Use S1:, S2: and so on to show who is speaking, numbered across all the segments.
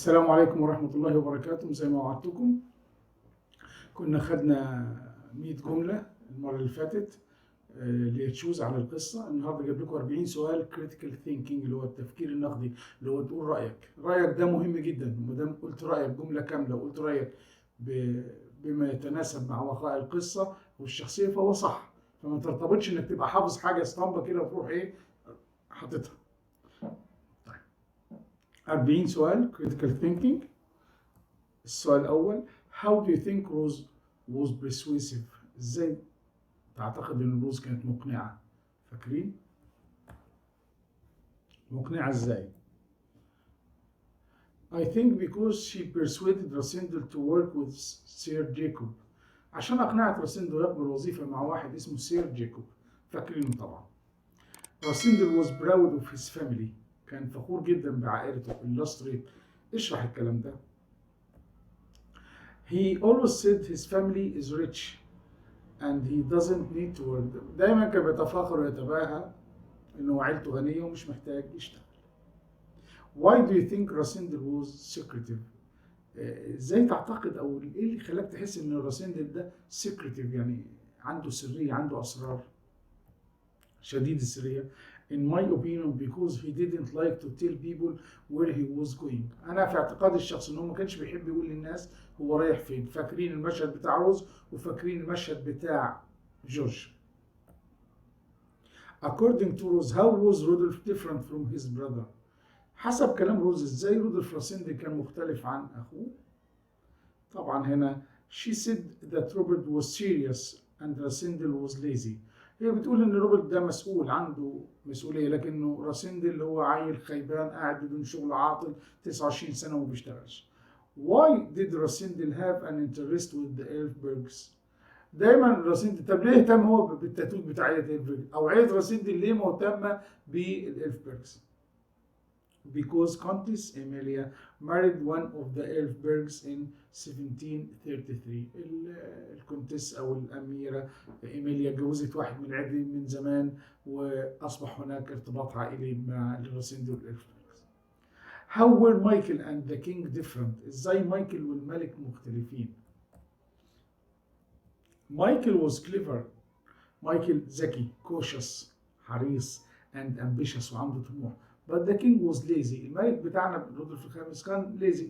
S1: السلام عليكم ورحمة الله وبركاته. زي ما وعدتكم كنا خدنا 100 جملة المرة اللي فاتت اللي تشوز على القصة. النهارده جايب لكم 40 سؤال كريتيكال ثينكينج اللي هو التفكير النقدي، اللي هو تقول رأيك. رأيك ده مهم جدا، وما دام قلت رأيك جملة كاملة وقلت رأيك بما يتناسب مع وقائع القصة والشخصية فهو صح. فما ترتبطش انك تبقى حافظ حاجة اسطمبة كده وتروح حاططها. 40 سؤال critical thinking. السؤال الأول: How do you think Rose was persuasive؟ إزاي تعتقد إن روز كانت مقنعة؟ فاكرين؟ مقنعة إزاي؟ I think because she persuaded Rosendal to work with Sir Jacob. عشان أقنعت راسندل يقبل وظيفة مع واحد اسمه سير جيكوب. فاكرينه طبعا. راسندل was proud of his family. كان فخور جدا بعائلته. illustrate. اشرح الكلام ده. He always said his family is rich and he doesn't need to work. دايما كان بيتفاخر ويتباهى انه عيلته غنية ومش محتاج يشتغل. Why do you think راسندل was secretive؟ ازاي تعتقد او ايه اللي خلاك تحس ان راسندل ده secretive، يعني عنده سرية، عنده اسرار، شديد السرية؟ In my opinion because he didn't like to tell people where he was going. أنا في اعتقادي الشخصي إنه ما كانش بيحب يقول للناس هو رايح فين. فاكرين المشهد بتاع روز وفاكرين المشهد بتاع جورج. According to Rose, how was Rudolph different from his brother؟ حسب كلام روز إزاي رودولف راسندل كان مختلف عن أخوه؟ طبعا هنا she said that Robert was serious and Rasindel was lazy. هي بتقول ان روبرت ده مسؤول، عنده مسؤوليه، لكنه راسندل اللي هو عيل خيبان قاعد بدون شغل عاطل 29 سنه وما بيشتغلش. Why did Rasindel have an interest with the Elfbergs؟ دايما راسندل، طب ليه اهتم هو بالتاتوت بتاع عيله الإلفبرج؟ او عيله راسندل ليه مهتمه بالإلفبرجز؟ Because Countess Emilia married one of the Elfbergs in 1733. الكونتس أو الأميرة إيميليا جوزت واحد من العيلة من زمان، وأصبح هناك ارتباط عائلي مع راسندل والإلفبرجز. How were Michael and the king different؟ إزاي مايكل والملك مختلفين؟ Michael was clever. مايكل ذكي، cautious، حريص، and ambitious، وعنده طموح. But the king was lazy. الملك بتاعنا رودولف الخامس كان lazy،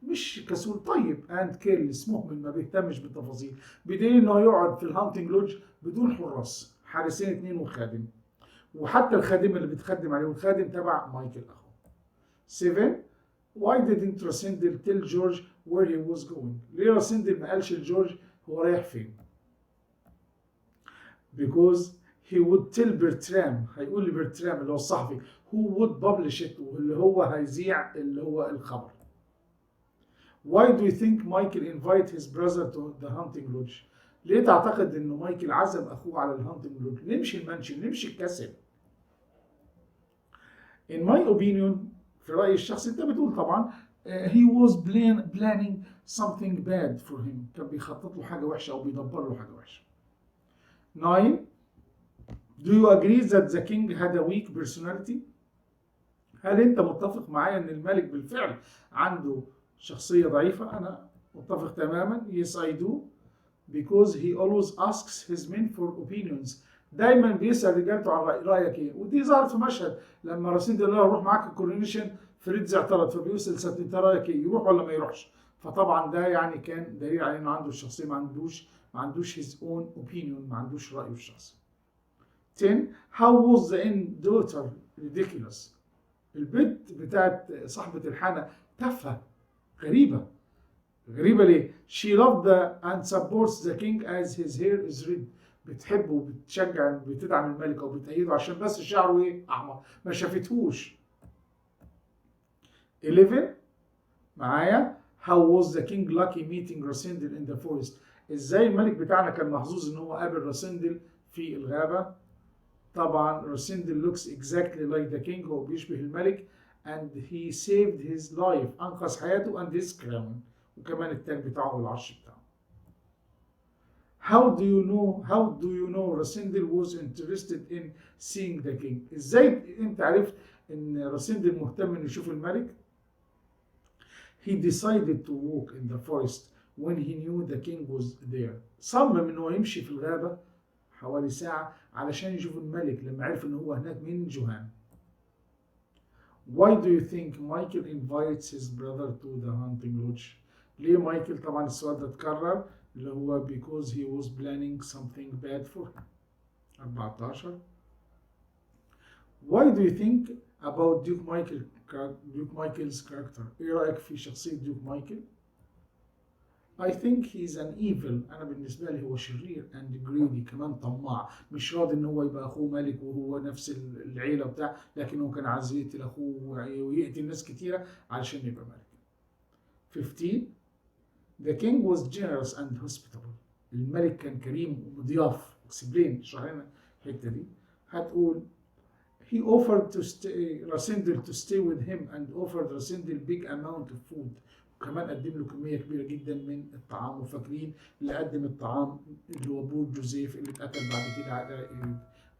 S1: مش كسول، طيب and careless، مهمل، ما بيهتمش بالتفاصيل، بدليل انه يقعد في الهانتنج لودج بدون حراس، حارسين 2 وخادم، وحتى الخادمه اللي بتخدم عليه والخادم تبع مايكل اخوه. 7. Why didn't Rasindel tell George where he was going؟ ليه راسندل ما قالش لجورج هو رايح فين؟ Because he would tell Bertram، هيقول لبرترام اللي هو الصحفي who would publish it، واللي هو هيذيع اللي هو الخبر. Why do you think Michael invite his brother to the hunting lodge؟ ليه تعتقد انه مايكل عزم اخوه على الهانتنج لودج؟ نمشي المنشن، نمشي الكسل. In my opinion، في رأيي الشخصي، انت بتقول طبعا he was planning something bad for him، كان بيخطط له حاجة وحشة او بيدبر له حاجة وحشة. 9. Do you agree that the king had a weak personality؟ هل انت متفق معايا ان الملك بالفعل عنده شخصية ضعيفة؟ انا متفق تماما. Yes I do. Because he always asks his men for opinions. دايما بيسأل رجالته عن رأيك ايه. ودي ظهرت في مشهد لما راسندل قال له روح معاك الكورونيشن، فريدز اعترض، فبيسأل ساتني انت رأيك ايه، يروح ولا ما يروحش؟ فطبعا ده يعني كان دليل على انه عنده الشخصية، ما عندوش his own opinion، ما عندوش رأيه الشخصي. 10. How was the end daughter ridiculous؟ البنت بتاعت صاحبة الحانة تافهة، غريبة ليه؟ She loved and supports the king as his hair is red. بتحبه وبتشجع، بتدعم الملك او بتأيده عشان بس شعره احمر، ما شافتهوش. 11 معايا. How was the king lucky meeting Rasindel in the forest؟ ازاي الملك بتاعنا كان محظوظ ان هو قابل راسندل في الغابة؟ طبعا راسندل looks exactly like the king، هو بيشبه الملك، and he saved his life، أنقذ حياته، and his crown، وكمان التاج بتاعه والعرش بتاعه. How do you know Rasindel was interested in seeing the king؟ ازاي انت عرفت ان راسندل مهتم انه يشوف الملك؟ He decided to walk in the forest when he knew the king was there. صمم إنه يمشي في الغابة حوالي ساعة علشان يشوف الملك لما عرف إنه هو هناك من جوهان. Why do you think Michael invites his brother to the hunting lodge? ليه مايكل؟ طبعا السؤال ده اتكرر اللي هو because he was planning something bad for him. 14. Why do you think about Duke Michael's character? ايه رأيك في شخصية ديوك مايكل؟ I think he's an evil. أنا بالنسبة لي هو شرير and greedy، كمان طماع، مش راضي إن هو يبقى أخوه ملك وهو نفس العيلة بتاع، لكن هو كان عايز يقتل أخوه ويقتل ناس كتيرة علشان يبقى ملك. 15. The king was generous and hospitable. الملك كان كريم ومضياف. explain، اشرح لنا الحتة دي. هتقول he offered to stay راسندل to stay with him and offered راسندل big amount of food. وكمان قدم له كمية كبيرة جدا من الطعام. وفاكرين اللي قدم الطعام اللي هو بور جوزيف اللي اتقتل بعد كده على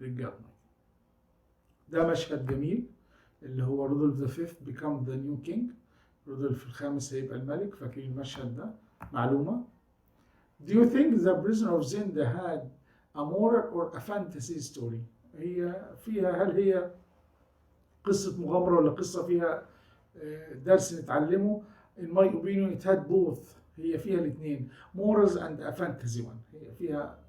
S1: رجال. ده مشهد جميل اللي هو رودولف ذا فيفث become the new king. رودولف الخامس هيبقى الملك. فاكرين المشهد ده؟ معلومة. Do you think the prisoner of Zenda had a moral or a fantasy story؟ هي فيها، هل هي قصة مغامرة ولا قصة فيها درس نتعلمه؟ In my opinion it had both. هي فيها الاثنين، morals and a fantasy one. هي فيها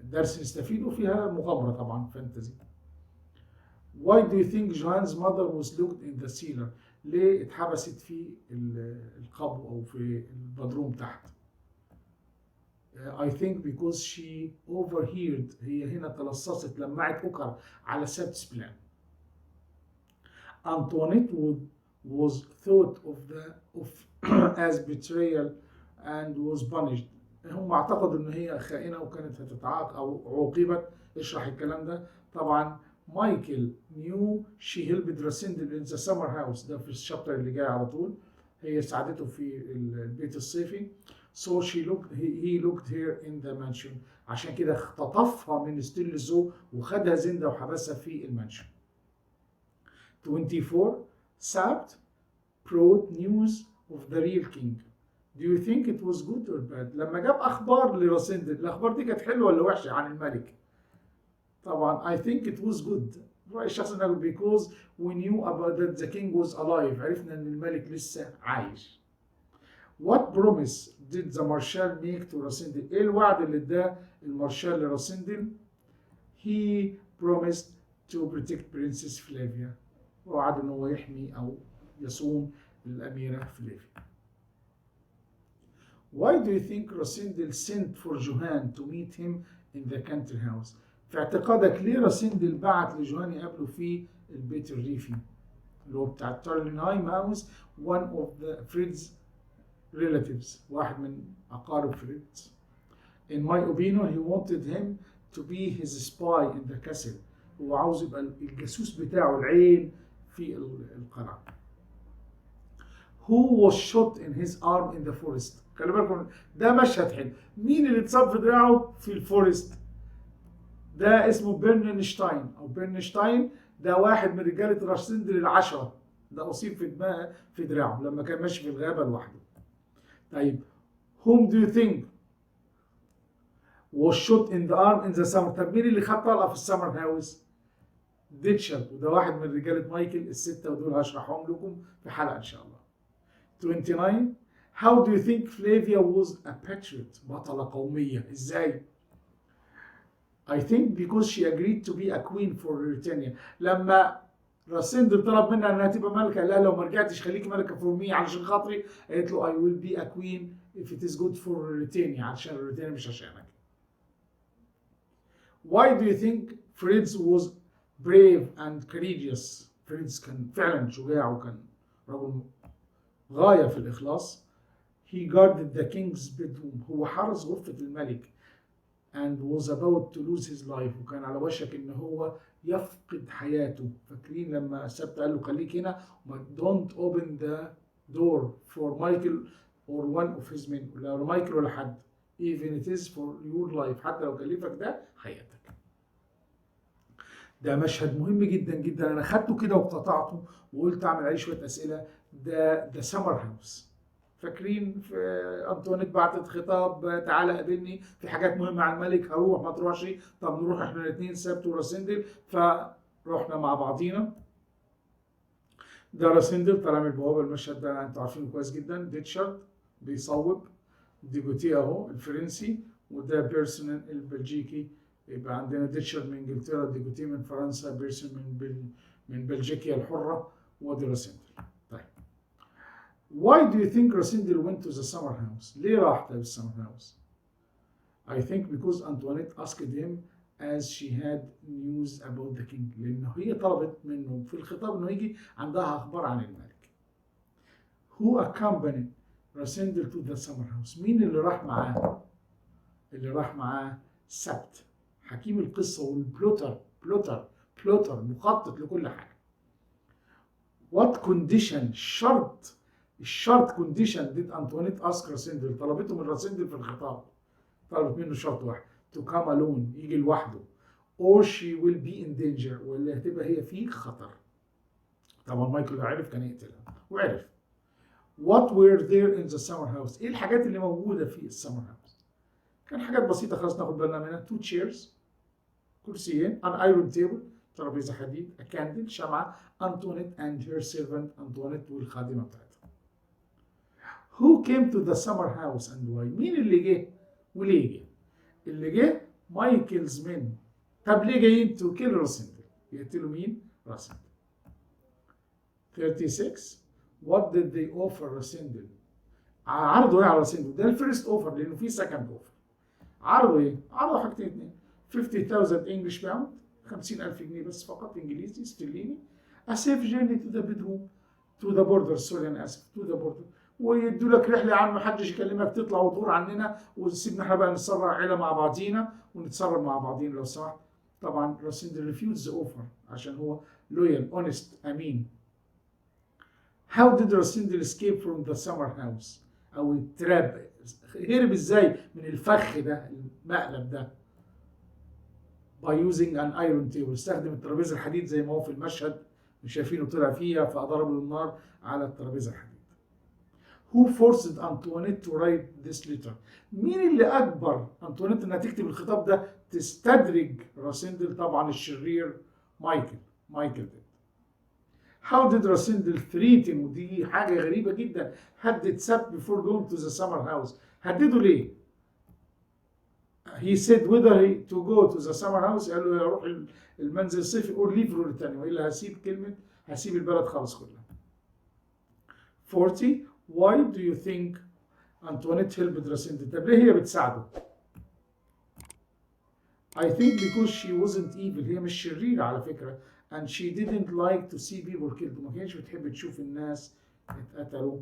S1: درس نستفيده وفيها مغامرة طبعا فانتزي. Why do you think Johan's mother was locked in the cellar؟ ليه اتحبست في القبو أو في البدروم تحت؟ I think because she overheard. هي هنا تلصصت، لمعت أكر على سبت's plan. Antoinette was thought of as betrayal and was punished. هم اعتقدوا ان هي خائنة وكانت هتتعاقب او عوقبت. اشرح الكلام ده. طبعا مايكل knew she helped راسندل in the summer house. ده في الشابتر اللي جاي على طول. هي ساعدته في البيت الصيفي. So he looked here in the mansion. عشان كده اختطفها من ستيل زو وخدها زندا وحبسها في المانشن. 24. Sabt brought news of the real king. Do you think it was good or bad؟ لما جاب اخبار لراسندل، الاخبار دي كانت حلوه ولا وحشه عن الملك؟ طبعا I think it was good. رأي الشخص انه because we knew about that the king was alive. عرفنا ان الملك لسه عايش. What promise did the marshal make to راسندل؟ ايه الوعد اللي اداه المارشال لراسندل؟ He promised to protect Princess Flavia. وعد ان هو يحمي او يصون الاميره فليفيا. Why do you think راسندل sent for Johan to meet him in the country house؟ في اعتقادك ليه راسندل بعت لجوهان يقابله في البيت الريفي اللي هو بتاع تارلينهايم هاوس، one of the Fred's relatives، واحد من أقارب فريدز. In my opinion he wanted him to be his spy in the castle. هو عاوز يبقى الجاسوس بتاعه، العين في القلعة. Who was shot in his arm in the forest؟ خلي بالكم ده مشهد حلو. مين اللي اتصاب في دراعه في الفورست؟ ده اسمه برنشتاين او برنشتاين. ده واحد من رجاله راسندل العشرة. ده اصيب في دراعه لما كان ماشي في الغابه لوحده. طيب whom do you think was shot in the arm in the summer؟ طب مين اللي خد طلقه في السمر هاوس؟ ديتشر. وده واحد من رجاله مايكل الستة، ودول هشرحهم لكم في حلقه ان شاء الله. 29. How do you think Flavia was a patriot؟ بطلة قومية. ازاي؟ I think because she agreed to be a queen for Britannia. لما راسندل طلب منها انها تبقى ملكه، قال لها لو ما رجعتش خليكي ملكه فور مي علشان خاطري. قالت له I will be a queen if it is good for Britannia، علشان Britannia مش عشانك. Why do you think Fritz was brave and courageous؟ فريدز كان فعلا شجاع وكان رجل غايه في الاخلاص. He guarded the king's bedroom. هو حرس غرفه الملك. And was about to lose his life. وكان على وشك ان هو يفقد حياته. فاكرين لما سبت قال له خليك هنا، don't open the door for Michael or one of his men. لا مايكل ولا حد. even it is for your life. حتى لو كلفك ده حياتك. ده مشهد مهم جدا جدا. انا خدته كده وقطعته وقلت اعمل عليه شويه اسئله the summer house. فاكرين في أنطوانيت بعتت خطاب تعالى قابلني في حاجات مهمة عن الملك، هروح ما تروحش، طب نروح احنا الاثنين سبت وراسندل، فروحنا مع بعضينا. ده راسندل طالع من البوابة، المشهد ده انتوا عارفينه كويس جدا، ديتشارد بيصوب، ديجوتي اهو الفرنسي، وده بيرسون البلجيكي. يبقى عندنا ديتشارد من انجلترا، ديجوتي من فرنسا، بيرسون من بلجيكيا الحرة، ودي راسندل. طيب why do you think راسندل went to the summer house؟ ليه راح للسمر هاوس؟ I think because Antoinette asked him as she had news about the king. لأنه هي طلبت منه في الخطاب إنه يجي عندها أخبار عن الملك. Who accompanied راسندل to the summer house؟ مين اللي راح معاه؟ اللي راح معاه سبت، حكيم القصة والبلوتر، بلوتر مخطط لكل حاجة. What condition الشرط condition did Antoinette ask راسندل؟ طلبته من راسندل في الخطاب. طلبت منه شرط واحد، to come alone، يجي لوحده، or she will be in danger، ولا هتبقى هي في خطر. طبعا مايكل لو عرف كان يقتلها، وعرف. What were there in the summer house؟ ايه الحاجات اللي موجودة في السمر هاوس؟ كان حاجات بسيطة خلاص ناخد بالنا منها. 2 chairs، كرسيين، an iron table، ترابيزة حديد، a candle، شمعة، Antoinette and her servant، أنطوانيت والخادمة بتاعتها. Who came to the summer house and why؟ مين اللي جه وليه جه؟ اللي جه مايكلز من. طب ليه جايين تو كيل راسندل؟ يقتلوا مين؟ راسندل. 36 What did they offer راسندل؟ عرضوا ايه على راسندل؟ ده الفيرست اوفر لانه في سكند اوفر. عرضوا ايه؟ عرضوا حاجتين اتنين، 50,000 انجلش باوند، 50,000 جنيه بس فقط انجليزي استرليني، a safe journey to the bedroom to the border، سوري انا اسف، to the border، ويدوا لك رحله يا عم محدش يكلمك، تطلع وتدور عننا وتسيبنا احنا بقى نتصرف عيله مع بعضينا ونتصرف مع بعضينا لو سمحت. طبعا راسندل ريفيوز ذا اوفر عشان هو لويال اونست امين. How did راسندل escape from the summer house؟ او التراب، هرب ازاي من الفخ ده المقلب ده؟ by using an iron table، استخدم الترابيزه الحديد زي ما هو في المشهد شايفينه طلع فيها فضربوا النار على الترابيزه الحديد. Who forced Antoinette to write this letter؟ مين اللي أجبر أنطوانيت إنها تكتب الخطاب ده تستدرج راسندل؟ طبعا الشرير مايكل did. How did راسندل threaten؟ ودي حاجة غريبة جدا، هدد سبت before going to the summer house. هدده ليه؟ He said whether to go to the summer house، قال له يروح المنزل الصيفي or leave Ruritania، وإلا هسيب البلد خالص كلها. 40 Why do you think Antoinette helped راسندل؟ طب ليه هي بتساعده؟ I think because she wasn't evil، هي مش شريرة على فكرة، and she didn't like to see people killed، ما كانتش بتحب تشوف الناس اتقتلوا.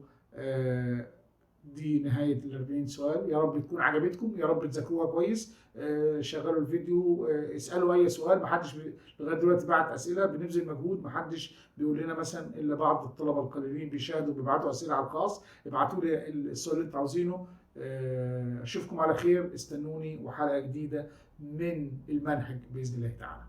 S1: دي نهاية ال40 سؤال، يا رب تكون عجبتكم، يا رب تذاكروها كويس. شغلوا الفيديو، اسألوا أي سؤال، محدش لغاية دلوقتي بعت أسئلة، بنبذل مجهود، محدش بيقول لنا مثلا إلا بعض الطلبة القليلين بيشاهدوا بيبعتوا أسئلة على الخاص. ابعتوا لي السؤال اللي أنتوا عاوزينه. أشوفكم على خير، استنوني وحلقة جديدة من المنهج بإذن الله تعالى.